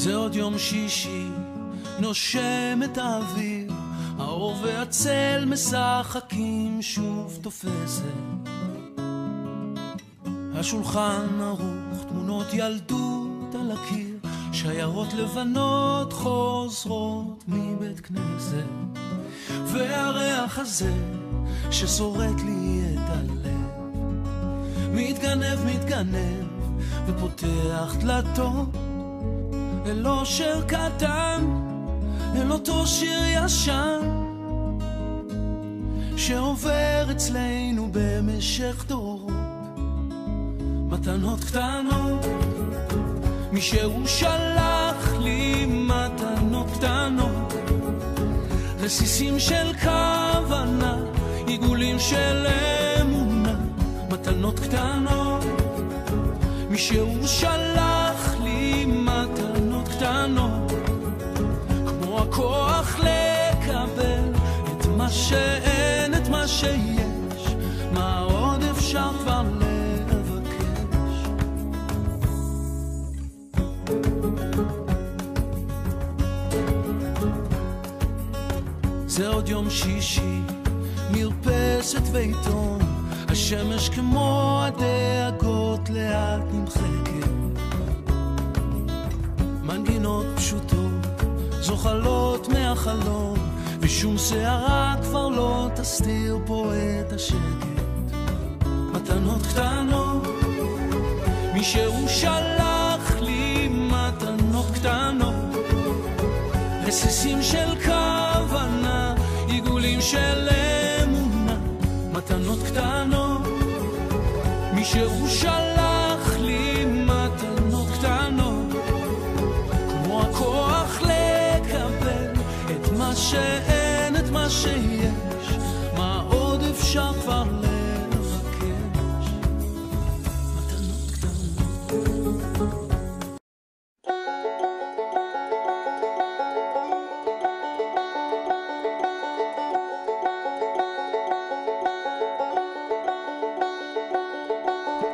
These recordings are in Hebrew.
זה עוד יום שישי, נושם את האוויר, האור והצל משחקים, שוב תופסת השולחן ערוך, תמונות ילדות על הקיר, שיירות לבנות חוזרות מבית כנסת, והריח הזה ששורט לי את הלב מתגנב ופותח דלתות אל אושר קטן, אל אותו שיר ישן שעובר אצלנו במשך דורות. מתנות קטנות, מישהו שלח לי מתנות קטנות, רסיסים של כוונה, עיגולים של אמונה. מתנות קטנות, מישהו שלח לי מתנות קטנות, כמו הכוח לקבל את מה שאין, את מה שיש, מה עוד אפשר כבר לבקש. זה עוד יום שישי, מרפסת ועיתון, השמש כמו הדאגות לאט נמחקת, מנגינות פשוטות זוחלות מהחלום, ושום שערה כבר לא תסתיר פה את השקט. מתנות קטנות, מישהו שלח לי מתנות קטנות, רסיסים של כוונה, עיגולים של אמונה. מתנות קטנות, מישהו שלח לי מתנות קטנות, כמו הכוח לקבל את מה שאין, את מה שיש, מה עוד אפשר כבר לבקש. מתנות קטנות.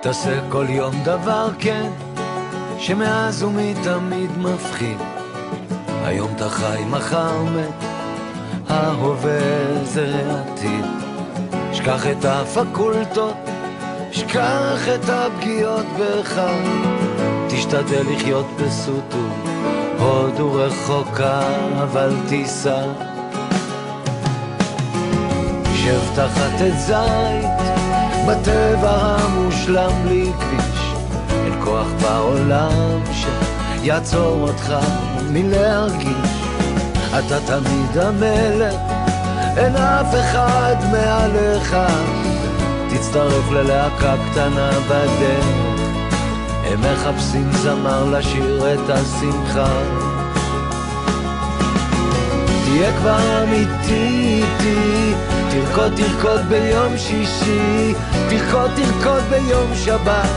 תעשה כל יום דבר כן, שמאז ומתמיד מפחיד. היום אתה חי, מחר מת, ההווה זה העתיד. שכח את הפקולטות, שכח את הפגיעות בך, תשתדל לחיות בסוטו, הודו רחוקה אבל תיסע. שב תחת את זית בטבע המושלם בלי כביש, אין כוח בעולם שיעצור אותך מלהרגיש. אתה תמיד המלך, אין אף אחד מעליך, תצטרף ללהקה קטנה בדרך, הם מחפשים זמר לשיר את השמחה. תהיה כבר אמיתי איתי, תרקוד ביום שישי, תרקוד ביום שבת,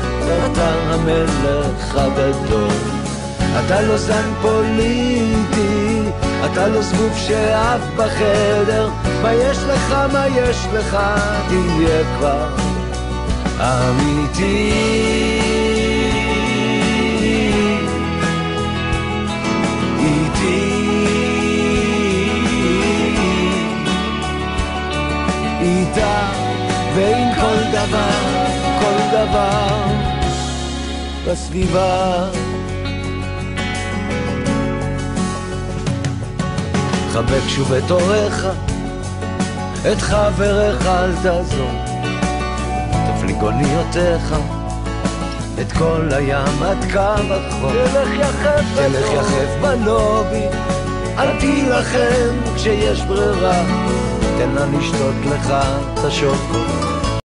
אתה המלך הגדול. אתה לא זן פוליטי, אתה לא זבוב שאף בחדר, מה יש לך, מה יש לך, תהיה כבר אמיתי איתי, איתה ועם כל דבר בסביבה. חבק שוב את הוריך, את חבריך אל תעזור, תפליג אוניותיך את כל הים עד קו החוף, תלך יחף בלובי, אל תילחם כשיש ברירה, תן לה לשתות לך את השוקו.